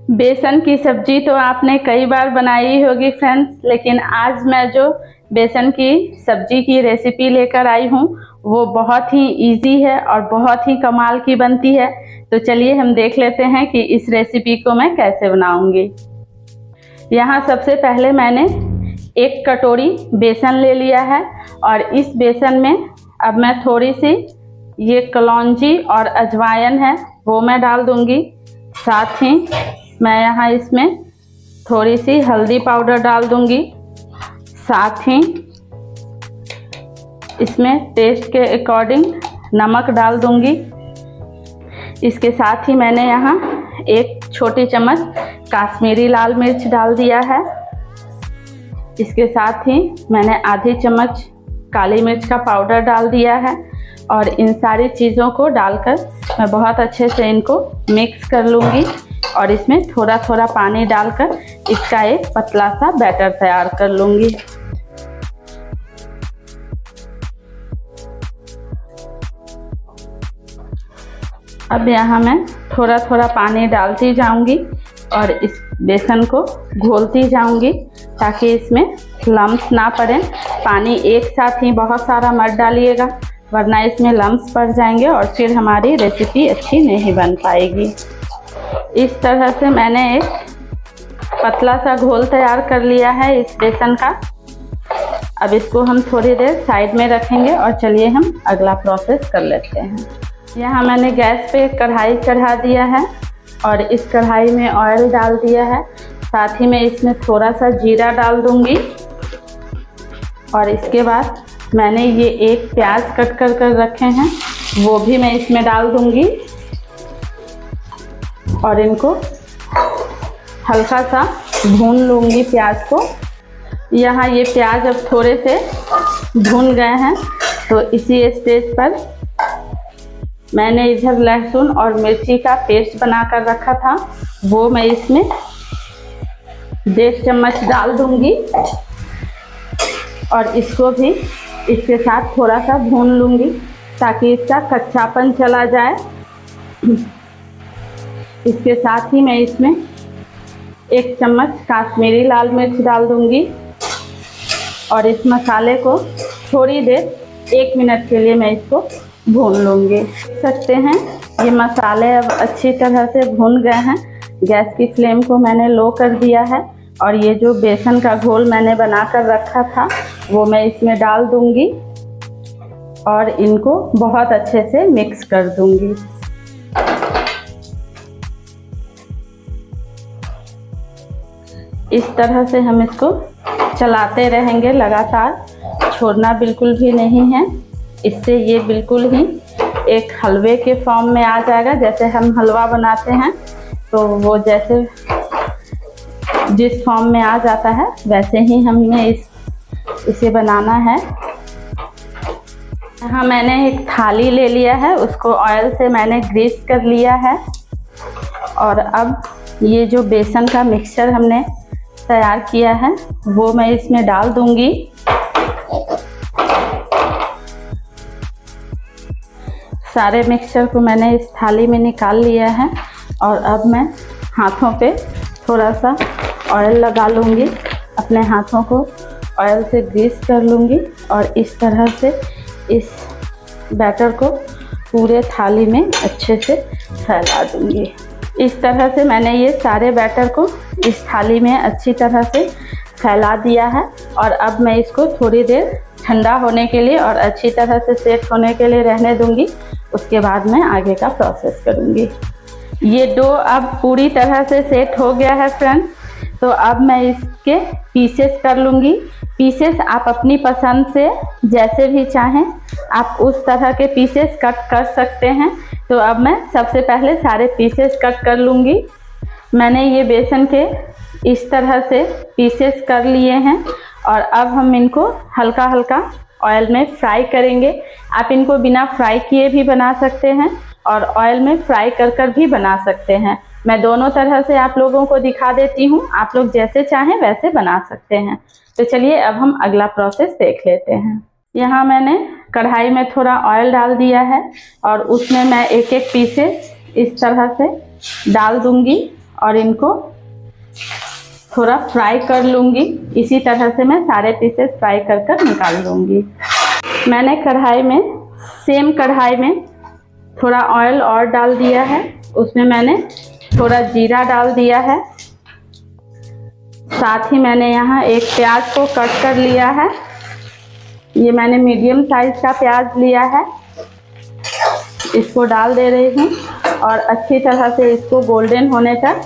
बेसन की सब्जी तो आपने कई बार बनाई होगी फ्रेंड्स, लेकिन आज मैं जो बेसन की सब्जी की रेसिपी लेकर आई हूँ वो बहुत ही इजी है और बहुत ही कमाल की बनती है। तो चलिए हम देख लेते हैं कि इस रेसिपी को मैं कैसे बनाऊंगी। यहाँ सबसे पहले मैंने 1 कटोरी बेसन ले लिया है और इस बेसन में अब मैं थोड़ी सी ये कलौंजी और अजवाइन है वो मैं डाल दूंगी। साथ ही मैं यहाँ इसमें थोड़ी सी हल्दी पाउडर डाल दूंगी। साथ ही इसमें टेस्ट के अकॉर्डिंग नमक डाल दूंगी। इसके साथ ही मैंने यहाँ 1 छोटी चम्मच कश्मीरी लाल मिर्च डाल दिया है। इसके साथ ही मैंने आधी चम्मच काली मिर्च का पाउडर डाल दिया है और इन सारी चीज़ों को डालकर मैं बहुत अच्छे से इनको मिक्स कर लूँगी और इसमें थोड़ा थोड़ा पानी डालकर इसका एक पतला सा बैटर तैयार कर लूँगी। अब यहाँ मैं थोड़ा थोड़ा पानी डालती जाऊँगी और इस बेसन को घोलती जाऊँगी ताकि इसमें लम्स ना पड़े। पानी एक साथ ही बहुत सारा मत डालिएगा वरना इसमें लम्स पड़ जाएंगे और फिर हमारी रेसिपी अच्छी नहीं बन पाएगी। इस तरह से मैंने एक पतला सा घोल तैयार कर लिया है इस बेसन का। अब इसको हम थोड़ी देर साइड में रखेंगे और चलिए हम अगला प्रोसेस कर लेते हैं। यहाँ मैंने गैस पे एक कढ़ाई चढ़ा दिया है और इस कढ़ाई में ऑयल डाल दिया है। साथ ही मैं इसमें थोड़ा सा जीरा डाल दूंगी और इसके बाद मैंने ये 1 प्याज कट कर रखे हैं वो भी मैं इसमें डाल दूंगी और इनको हल्का सा भून लूँगी प्याज को। यहाँ ये प्याज अब थोड़े से भून गए हैं तो इसी स्टेज पर मैंने इधर लहसुन और मिर्ची का पेस्ट बनाकर रखा था वो मैं इसमें 1.5 चम्मच डाल दूंगी और इसको भी इसके साथ थोड़ा सा भून लूँगी ताकि इसका कच्चापन चला जाए। इसके साथ ही मैं इसमें 1 चम्मच कश्मीरी लाल मिर्च डाल दूंगी और इस मसाले को थोड़ी देर 1 मिनट के लिए मैं इसको भून लूँगी। देख सकते हैं ये मसाले अब अच्छी तरह से भून गए हैं। गैस की फ्लेम को मैंने लो कर दिया है और ये जो बेसन का घोल मैंने बनाकर रखा था वो मैं इसमें डाल दूंगी और इनको बहुत अच्छे से मिक्स कर दूंगी। इस तरह से हम इसको चलाते रहेंगे लगातार, छोड़ना बिल्कुल भी नहीं है। इससे ये बिल्कुल ही एक हलवे के फॉर्म में आ जाएगा। जैसे हम हलवा बनाते हैं तो वो जैसे जिस फॉर्म में आ जाता है वैसे ही हमें इसे बनाना है। यहाँ मैंने एक थाली ले लिया है, उसको ऑयल से मैंने ग्रीस कर लिया है और अब ये जो बेसन का मिक्सचर हमने तैयार किया है वो मैं इसमें डाल दूंगी। सारे मिक्सचर को मैंने इस थाली में निकाल लिया है और अब मैं हाथों पे थोड़ा सा ऑयल लगा लूँगी, अपने हाथों को ऑयल से ग्रीस कर लूँगी और इस तरह से इस बैटर को पूरे थाली में अच्छे से फैला दूँगी। इस तरह से मैंने ये सारे बैटर को इस थाली में अच्छी तरह से फैला दिया है और अब मैं इसको थोड़ी देर ठंडा होने के लिए और अच्छी तरह से सेट होने के लिए रहने दूँगी। उसके बाद मैं आगे का प्रोसेस करूँगी। ये डो अब पूरी तरह से सेट हो गया है फ्रेंड्स, तो अब मैं इसके पीसेस कर लूँगी। पीसेस आप अपनी पसंद से जैसे भी चाहें आप उस तरह के पीसेस कट कर सकते हैं। तो अब मैं सबसे पहले सारे पीसेस कट कर लूँगी। मैंने ये बेसन के इस तरह से पीसेस कर लिए हैं और अब हम इनको हल्का हल्का ऑयल में फ्राई करेंगे। आप इनको बिना फ्राई किए भी बना सकते हैं और ऑयल में फ्राई कर भी बना सकते हैं। मैं दोनों तरह से आप लोगों को दिखा देती हूँ, आप लोग जैसे चाहें वैसे बना सकते हैं। तो चलिए अब हम अगला प्रोसेस देख लेते हैं। यहाँ मैंने कढ़ाई में थोड़ा ऑयल डाल दिया है और उसमें मैं एक एक पीसेस इस तरह से डाल दूंगी और इनको थोड़ा फ्राई कर लूँगी। इसी तरह से मैं सारे पीसेस फ्राई कर कर निकाल लूँगी। मैंने कढ़ाई में, सेम कढ़ाई में थोड़ा ऑयल और डाल दिया है। उसमें मैंने थोड़ा जीरा डाल दिया है। साथ ही मैंने यहाँ एक प्याज को कट कर लिया है। ये मैंने मीडियम साइज का प्याज लिया है। इसको डाल दे रही हूँ और अच्छी तरह से इसको गोल्डन होने तक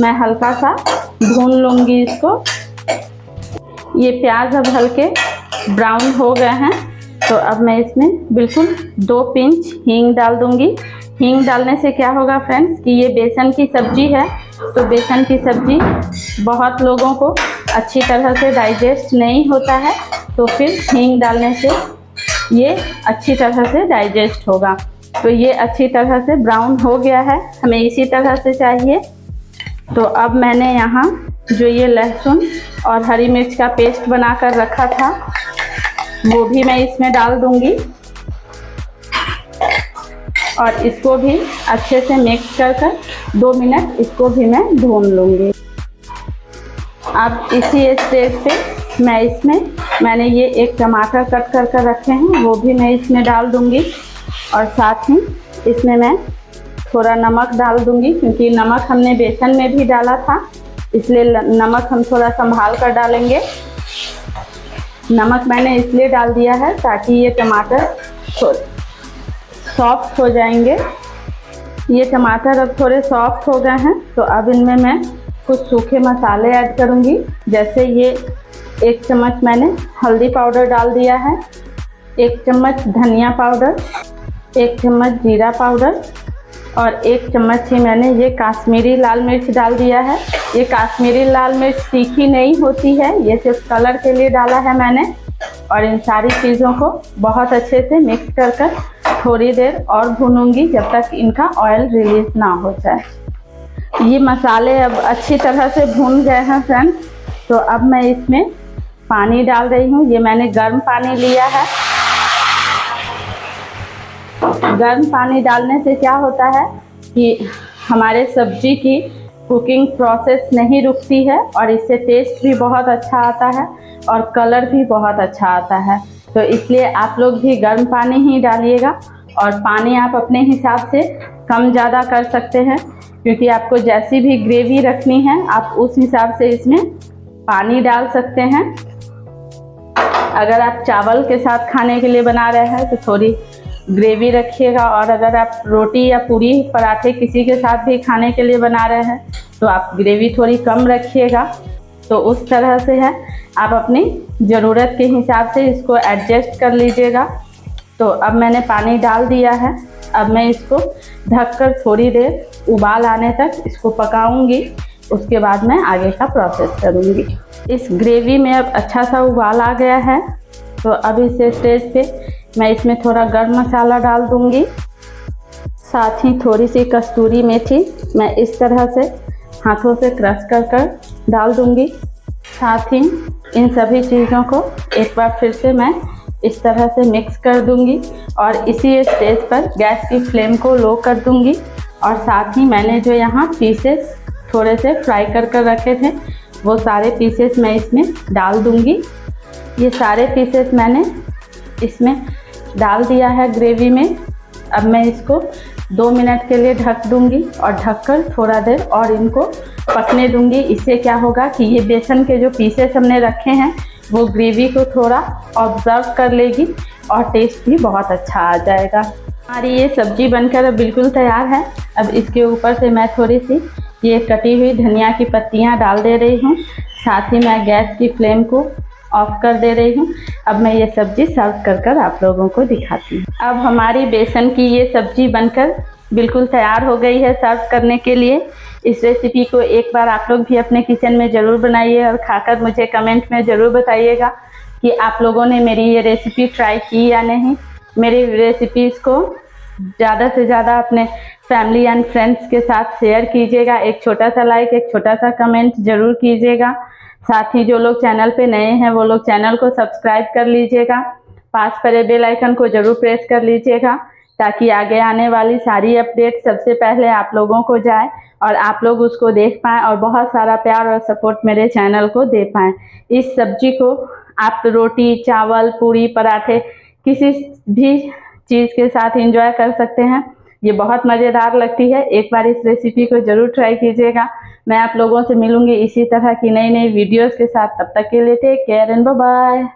मैं हल्का सा भून लूँगी इसको। ये प्याज अब हल्के ब्राउन हो गए हैं, तो अब मैं इसमें बिल्कुल 2 पिंच हींग डाल दूँगी। हींग डालने से क्या होगा फ्रेंड्स कि ये बेसन की सब्ज़ी है, तो बेसन की सब्ज़ी बहुत लोगों को अच्छी तरह से डाइजेस्ट नहीं होता है, तो फिर हींग डालने से ये अच्छी तरह से डाइजेस्ट होगा। तो ये अच्छी तरह से ब्राउन हो गया है, हमें इसी तरह से चाहिए। तो अब मैंने यहाँ जो ये लहसुन और हरी मिर्च का पेस्ट बनाकर रखा था वो भी मैं इसमें डाल दूँगी और इसको भी अच्छे से मिक्स कर कर 2 मिनट इसको भी मैं भून लूँगी। अब इसी स्टेज पे मैंने ये एक टमाटर कट कर कर रखे हैं, वो भी मैं इसमें डाल दूँगी और साथ ही इसमें मैं थोड़ा नमक डाल दूँगी, क्योंकि नमक हमने बेसन में भी डाला था, इसलिए नमक हम थोड़ा संभाल कर डालेंगे। नमक मैंने इसलिए डाल दिया है ताकि ये टमाटर सॉफ्ट हो जाएंगे। ये टमाटर अब थोड़े सॉफ्ट हो गए हैं, तो अब इनमें मैं कुछ सूखे मसाले ऐड करूँगी। जैसे ये 1 चम्मच मैंने हल्दी पाउडर डाल दिया है, 1 चम्मच धनिया पाउडर, 1 चम्मच जीरा पाउडर और 1 चम्मच ही मैंने ये काश्मीरी लाल मिर्च डाल दिया है। ये काश्मीरी लाल मिर्च तीखी नहीं होती है, ये सिर्फ कलर के लिए डाला है मैंने। और इन सारी चीज़ों को बहुत अच्छे से मिक्स कर कर थोड़ी देर और भूनूंगी जब तक इनका ऑयल रिलीज ना हो जाए। ये मसाले अब अच्छी तरह से भून गए हैं फ्रेंड्स, तो अब मैं इसमें पानी डाल रही हूँ। ये मैंने गर्म पानी लिया है। गर्म पानी डालने से क्या होता है कि हमारे सब्जी की कुकिंग प्रोसेस नहीं रुकती है और इससे टेस्ट भी बहुत अच्छा आता है और कलर भी बहुत अच्छा आता है। तो इसलिए आप लोग भी गर्म पानी ही डालिएगा और पानी आप अपने हिसाब से कम ज़्यादा कर सकते हैं, क्योंकि आपको जैसी भी ग्रेवी रखनी है आप उस हिसाब से इसमें पानी डाल सकते हैं। अगर आप चावल के साथ खाने के लिए बना रहे हैं तो थोड़ी ग्रेवी रखिएगा, और अगर आप रोटी या पूरी पराठे किसी के साथ भी खाने के लिए बना रहे हैं तो आप ग्रेवी थोड़ी कम रखिएगा। तो उस तरह से है, आप अपनी ज़रूरत के हिसाब से इसको एडजस्ट कर लीजिएगा। तो अब मैंने पानी डाल दिया है। अब मैं इसको ढककर थोड़ी देर उबाल आने तक इसको पकाऊंगी, उसके बाद मैं आगे का प्रोसेस करूंगी। इस ग्रेवी में अब अच्छा सा उबाल आ गया है, तो अब इस स्टेज पे मैं इसमें थोड़ा गर्म मसाला डाल दूंगी, साथ ही थोड़ी सी कस्तूरी मेथी मैं इस तरह से हाथों से क्रश कर कर डाल दूंगी। साथ ही इन सभी चीज़ों को एक बार फिर से मैं इस तरह से मिक्स कर दूंगी और इसी स्टेज पर गैस की फ्लेम को लो कर दूंगी। और साथ ही मैंने जो यहाँ पीसेस थोड़े से फ्राई कर कर रखे थे वो सारे पीसेस मैं इसमें डाल दूंगी। ये सारे पीसेस मैंने इसमें डाल दिया है ग्रेवी में। अब मैं इसको 2 मिनट के लिए ढक दूंगी और ढककर थोड़ा देर और इनको पकने दूंगी। इससे क्या होगा कि ये बेसन के जो पीसेस हमने रखे हैं वो ग्रेवी को थोड़ा ऑब्जर्व कर लेगी और टेस्ट भी बहुत अच्छा आ जाएगा। हमारी ये सब्जी बनकर अब बिल्कुल तैयार है। अब इसके ऊपर से मैं थोड़ी सी ये कटी हुई धनिया की पत्तियाँ डाल दे रही हूँ। साथ ही मैं गैस की फ्लेम को ऑफ कर दे रही हूँ। अब मैं ये सब्जी सर्व कर कर आप लोगों को दिखाती हूँ। अब हमारी बेसन की ये सब्जी बनकर बिल्कुल तैयार हो गई है सर्व करने के लिए। इस रेसिपी को एक बार आप लोग भी अपने किचन में ज़रूर बनाइए और खाकर मुझे कमेंट में ज़रूर बताइएगा कि आप लोगों ने मेरी ये रेसिपी ट्राई की या नहीं। मेरी रेसिपीज़ को ज़्यादा से ज़्यादा अपने फैमिली एंड फ्रेंड्स के साथ शेयर कीजिएगा। एक छोटा सा लाइक, एक छोटा सा कमेंट ज़रूर कीजिएगा। साथ ही जो लोग चैनल पे नए हैं वो लोग चैनल को सब्सक्राइब कर लीजिएगा। पास पड़े बेल आइकन को ज़रूर प्रेस कर लीजिएगा, ताकि आगे आने वाली सारी अपडेट सबसे पहले आप लोगों को जाए और आप लोग उसको देख पाएँ और बहुत सारा प्यार और सपोर्ट मेरे चैनल को दे पाएँ। इस सब्जी को आप रोटी, चावल, पूरी, पराठे किसी भी चीज़ के साथ एंजॉय कर सकते हैं। ये बहुत मज़ेदार लगती है। एक बार इस रेसिपी को ज़रूर ट्राई कीजिएगा। मैं आप लोगों से मिलूँगी इसी तरह की नई नई वीडियोज़ के साथ। तब तक के लिए take care and bye bye.